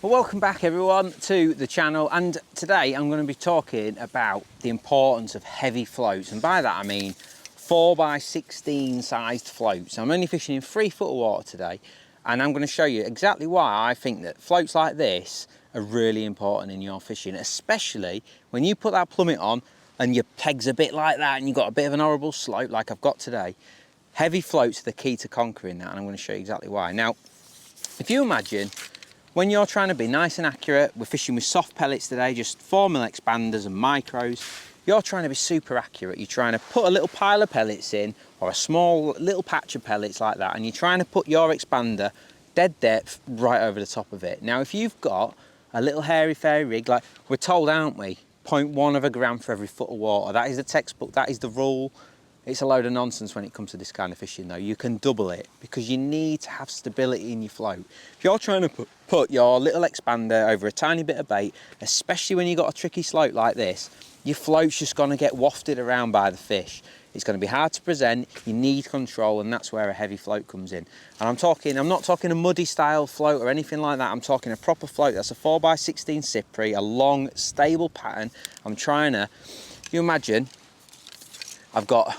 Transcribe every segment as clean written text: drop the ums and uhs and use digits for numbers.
Well, welcome back everyone to the channel, and today I'm going to be talking about the importance of heavy floats, and by that I mean 4x16 sized floats. I'm only fishing in 3 foot of water today, and I'm going to show you exactly why I think that floats like this are really important in your fishing, especially when you put that plummet on and your peg's a bit like that and you've got a bit of an horrible slope like I've got today. Heavy floats are the key to conquering that, and I'm going to show you exactly why. Now, if you imagine when you're trying to be nice and accurate, we're fishing with soft pellets today, just 4mm expanders and micros. You're trying to be super accurate. You're trying to put a little pile of pellets in, or a small little patch of pellets like that, and you're trying to put your expander dead depth right over the top of it. Now, if you've got a little hairy fairy rig, like we're told, aren't we, 0.1 of a gram for every foot of water. That is the textbook, that is the rule. It's a load of nonsense when it comes to this kind of fishing though. You can double it because you need to have stability in your float. If you're trying to put your little expander over a tiny bit of bait, especially when you've got a tricky slope like this, your float's just gonna get wafted around by the fish. It's gonna be hard to present, you need control, and that's where a heavy float comes in. And I'm not talking a muddy style float or anything like that, I'm talking a proper float that's a 4x16 Cypri, a long, stable pattern. I'm trying to, you imagine, I've got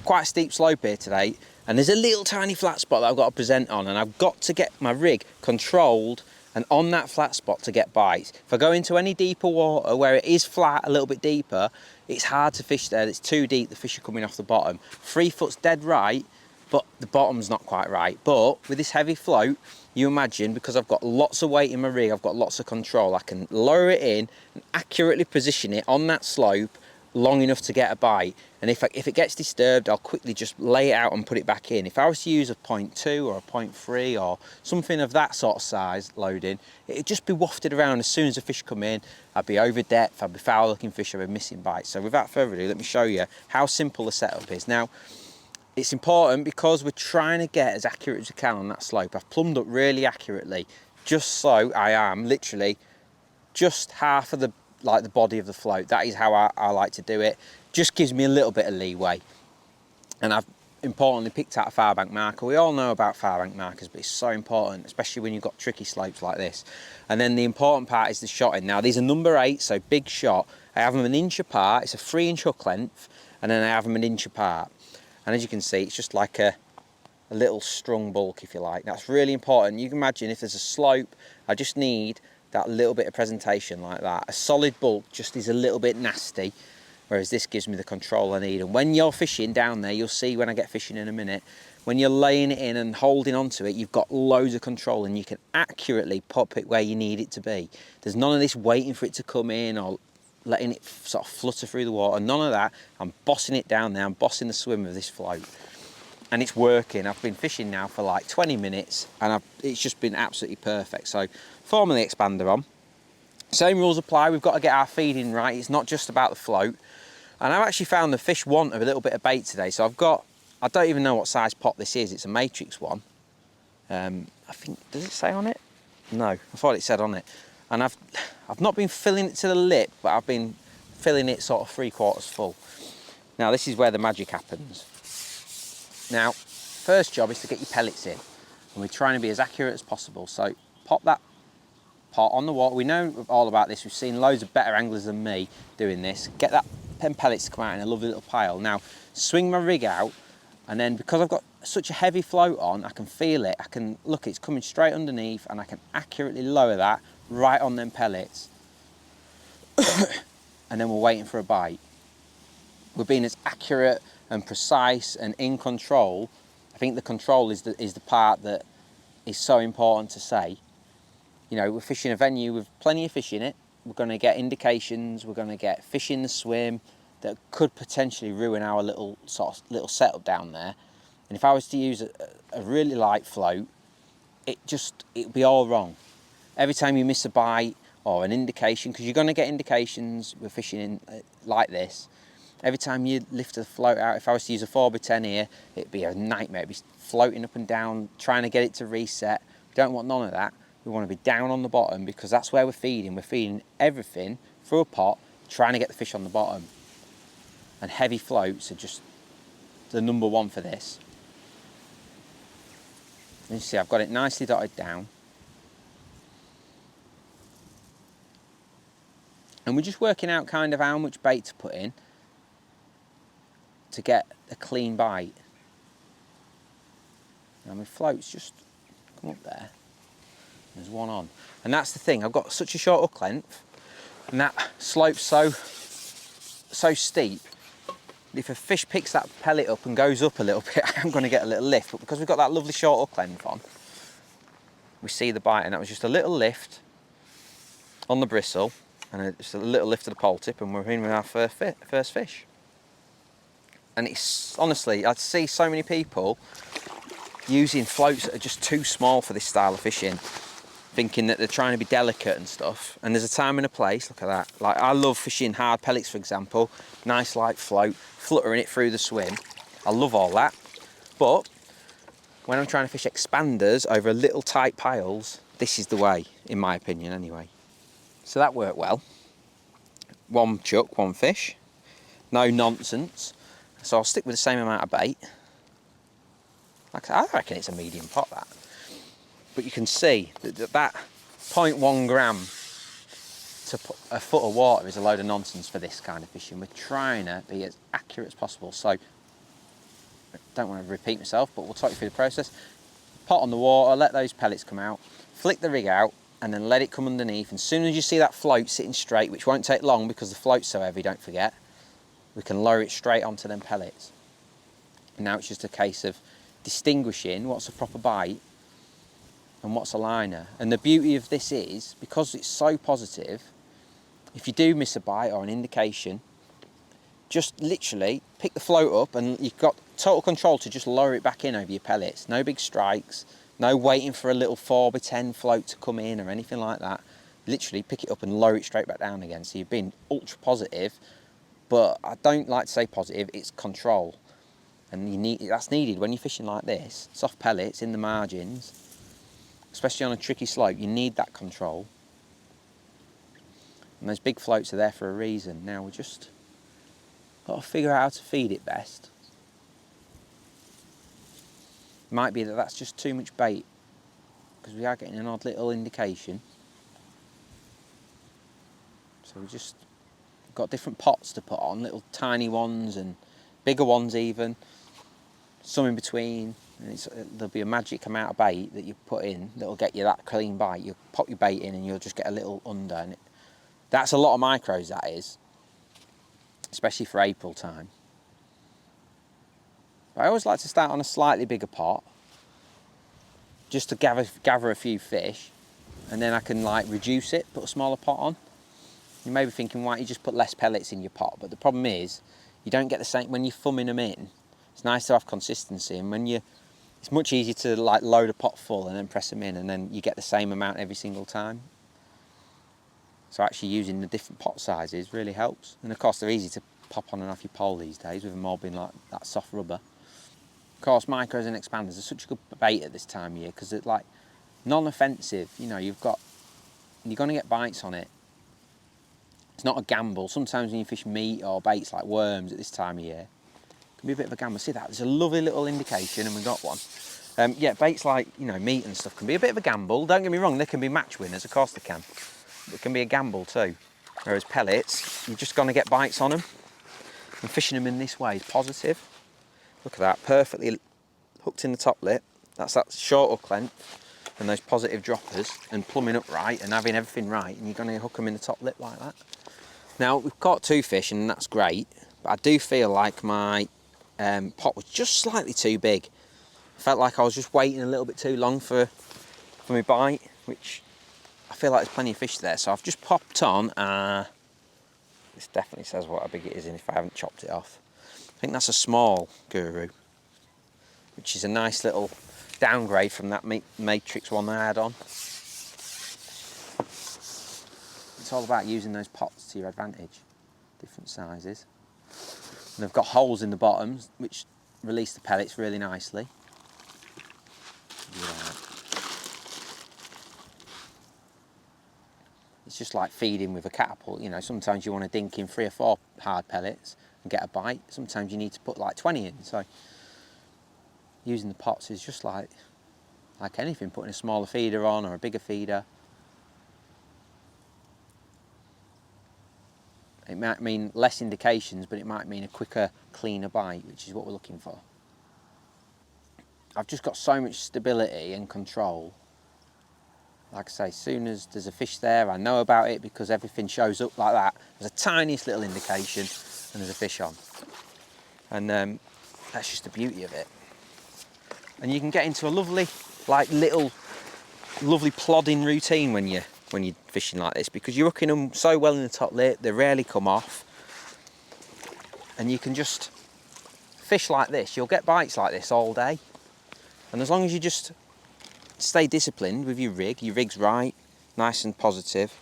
quite a steep slope here today, and there's a little tiny flat spot that I've got to present on, and I've got to get my rig controlled and on that flat spot to get bites. If I go into any deeper water where it is flat a little bit deeper, it's hard to fish there. It's too deep, the fish are coming off the bottom. 3 foot's dead right, but the bottom's not quite right. But with this heavy float, you imagine, because I've got lots of weight in my rig, I've got lots of control, I can lower it in and accurately position it on that slope long enough to get a bite. And if it gets disturbed, I'll quickly just lay it out and put it back in. If I was to use a 0.2 or a 0.3 or something of that sort of size loading, it'd just be wafted around. As soon as the fish come in, I'd be over depth, I'd be foul looking fish, I'd be missing bites. So without further ado, let me show you how simple the setup is. Now, it's important because we're trying to get as accurate as we can on that slope. I've plumbed up really accurately, just so I am literally just half of the body of the float. That is how I like to do it. Just gives me a little bit of leeway. And I've importantly picked out a far bank marker. We all know about far bank markers, but it's so important, especially when you've got tricky slopes like this. And then the important part is the shotting. Now these are number 8, so big shot. I have them an inch apart. It's a 3-inch hook length, and then I have them an inch apart. And as you can see, it's just like a little strung bulk, if you like. That's really important. You can imagine if there's a slope, I just need that little bit of presentation like that. A solid bulk just is a little bit nasty, whereas this gives me the control I need. And when you're fishing down there, you'll see when I get fishing in a minute, when you're laying it in and holding onto it, you've got loads of control and you can accurately pop it where you need it to be. There's none of this waiting for it to come in or letting it sort of flutter through the water, none of that. I'm bossing it down there, I'm bossing the swim of this float. And it's working. I've been fishing now for like 20 minutes and it's just been absolutely perfect. So 4mm expander on. Same rules apply, we've got to get our feeding right. It's not just about the float. And I've actually found the fish want a little bit of bait today. So I don't even know what size pot this is. It's a matrix one. I think, does it say on it? No, I thought it said on it. And I've not been filling it to the lip, but I've been filling it sort of 3/4 full. Now this is where the magic happens. Now, first job is to get your pellets in, and we're trying to be as accurate as possible. So pop that pot on the water. We know all about this. We've seen loads of better anglers than me doing this. Get that pellets to come out in a lovely little pile. Now, swing my rig out, and then because I've got such a heavy float on, I can feel it. I can look, it's coming straight underneath, and I can accurately lower that right on them pellets. And then we're waiting for a bite. We're being as accurate and precise and in control. I think the control is the part that is so important to say. You know, we're fishing a venue with plenty of fish in it. We're going to get indications, we're going to get fish in the swim that could potentially ruin our little setup down there. And if I was to use a really light float, it'd be all wrong. Every time you miss a bite or an indication, because you're going to get indications with fishing in like this, every time you lift the float out, if I was to use a 4x10 here, it'd be a nightmare. It'd be floating up and down, trying to get it to reset. We don't want none of that. We want to be down on the bottom because that's where we're feeding. We're feeding everything through a pot, trying to get the fish on the bottom. And heavy floats are just the number 1 for this. And you see, I've got it nicely dotted down. And we're just working out kind of how much bait to put in to get a clean bite. Now my floats just come up there. There's one on. And that's the thing, I've got such a short hook length and that slope's so steep. If a fish picks that pellet up and goes up a little bit, I'm going to get a little lift. But because we've got that lovely short hook length on, we see the bite, and that was just a little lift on the bristle and just a little lift of the pole tip, and we're in with our first fish. And it's honestly, I see so many people using floats that are just too small for this style of fishing, thinking that they're trying to be delicate and stuff. And there's a time and a place. Look at that. Like, I love fishing hard pellets, for example. Nice light float, fluttering it through the swim. I love all that. But when I'm trying to fish expanders over little tight piles, this is the way, in my opinion anyway. So that worked well. One chuck, one fish. No nonsense. So I'll stick with the same amount of bait. Like I reckon it's a medium pot, that. But you can see that 0.1 gram to put a foot of water is a load of nonsense for this kind of fishing. We're trying to be as accurate as possible. So, I don't want to repeat myself, but we'll talk you through the process. Pot on the water, let those pellets come out, flick the rig out, and then let it come underneath. And as soon as you see that float sitting straight, which won't take long because the float's so heavy, don't forget, we can lower it straight onto them pellets. And now it's just a case of distinguishing what's a proper bite and what's a liner. And the beauty of this is, because it's so positive, if you do miss a bite or an indication, just literally pick the float up and you've got total control to just lower it back in over your pellets. No big strikes, no waiting for a little 4x10 float to come in or anything like that. Literally pick it up and lower it straight back down again. So you've been ultra positive, but I don't like to say positive, it's control. And that's needed when you're fishing like this, soft pellets in the margins, especially on a tricky slope. You need that control. And those big floats are there for a reason. Now we just got to figure out how to feed it best. Might be that that's just too much bait, because we are getting an odd little indication. So we just got different pots to put on, little tiny ones and bigger ones even, some in between. And there'll be a magic amount of bait that you put in that'll get you that clean bite. You pop your bait in and you'll just get a little under. And that's a lot of micros, that is, especially for April time. But I always like to start on a slightly bigger pot, just to gather a few fish, and then I can like reduce it, put a smaller pot on. You may be thinking, why don't you just put less pellets in your pot? But the problem is, you don't get the same when you're thumbing them in. It's nice to have consistency, and it's much easier to like load a pot full and then press them in, and then you get the same amount every single time. So actually using the different pot sizes really helps. And of course they're easy to pop on and off your pole these days, with them all being like that soft rubber. Of course, micros and expanders are such a good bait at this time of year, because it's like non-offensive. You know, you're going to get bites on it. It's not a gamble. Sometimes when you fish meat or baits like worms at this time of year, it can be a bit of a gamble. See that? There's a lovely little indication, and we got one. Yeah, baits like, you know, meat and stuff can be a bit of a gamble. Don't get me wrong, they can be match winners, of course they can. But it can be a gamble too. Whereas pellets, you're just going to get bites on them. And fishing them in this way is positive. Look at that, perfectly hooked in the top lip. That's that short hook length and those positive droppers, and plumbing up right and having everything right, and you're going to hook them in the top lip like that. Now, we've caught 2 fish and that's great, but I do feel like my pot was just slightly too big. I felt like I was just waiting a little bit too long for my bite, which I feel like there's plenty of fish there. So I've just popped on, this definitely says what how big it is, and if I haven't chopped it off. I think that's a small guru, which is a nice little downgrade from that Matrix one I had on. It's all about using those pots to your advantage, different sizes. And they've got holes in the bottoms, which release the pellets really nicely. Yeah. It's just like feeding with a catapult, you know. Sometimes you want to dink in 3 or 4 hard pellets and get a bite. Sometimes you need to put like 20 in. So using the pots is just like anything, putting a smaller feeder on or a bigger feeder. It might mean less indications, but it might mean a quicker, cleaner bite, which is what we're looking for. I've just got so much stability and control. Like I say, as soon as there's a fish there, I know about it because everything shows up like that. There's a tiniest little indication and there's a fish on. And that's just the beauty of it. And you can get into a lovely, like lovely plodding routine when you're fishing like this, because you're hooking them so well in the top lip, they rarely come off. And you can just fish like this. You'll get bites like this all day. And as long as you just stay disciplined with your rig's right, nice and positive,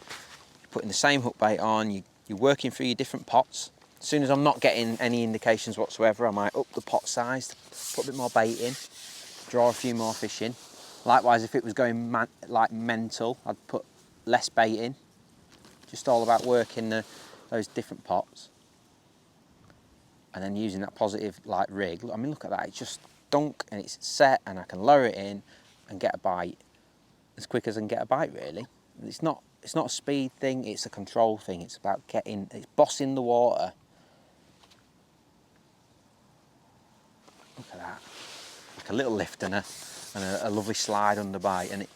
you're putting the same hook bait on, you're working through your different pots. As soon as I'm not getting any indications whatsoever, I might up the pot size, put a bit more bait in, draw a few more fish in. Likewise, if it was going like mental, I'd put less bait in. Just all about working those different pots. And then using that positive like rig. I mean, look at that, it's just dunk and it's set, and I can lower it in and get a bite as quick as I can get a bite, really. It's not a speed thing, it's a control thing. It's about it's bossing the water. Look at that, like a little lift and a lovely slide under bite. And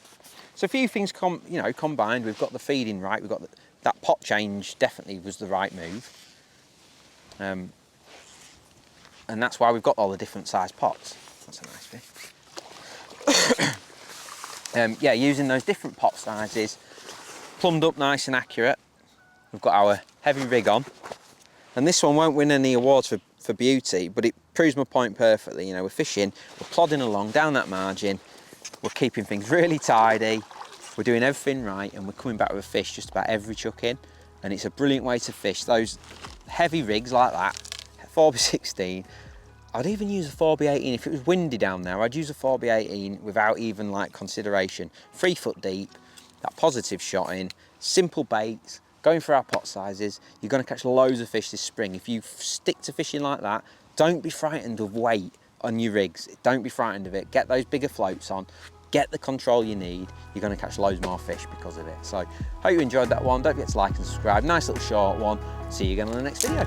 so a few things combined. We've got the feeding right, we've got that pot change definitely was the right move. And that's why we've got all the different size pots. That's a nice fish. Yeah, using those different pot sizes, plumbed up nice and accurate. We've got our heavy rig on. And this one won't win any awards for beauty, but it proves my point perfectly. You know, we're fishing, we're plodding along down that margin, we're keeping things really tidy, we're doing everything right, and we're coming back with a fish just about every chuck in. And it's a brilliant way to fish. Those heavy rigs like that, 4x16, I'd even use a 4x18 if it was windy down there. I'd use a 4x18 without even like consideration. 3 foot deep, that positive shot in, simple baits, going for our pot sizes. You're going to catch loads of fish this spring. If you stick to fishing like that, don't be frightened of weight on your rigs. Don't be frightened of it. Get those bigger floats on. Get the control you need. You're going to catch loads more fish because of it. So hope you enjoyed that one. Don't forget to like and subscribe. Nice little short one. See you again on the next video.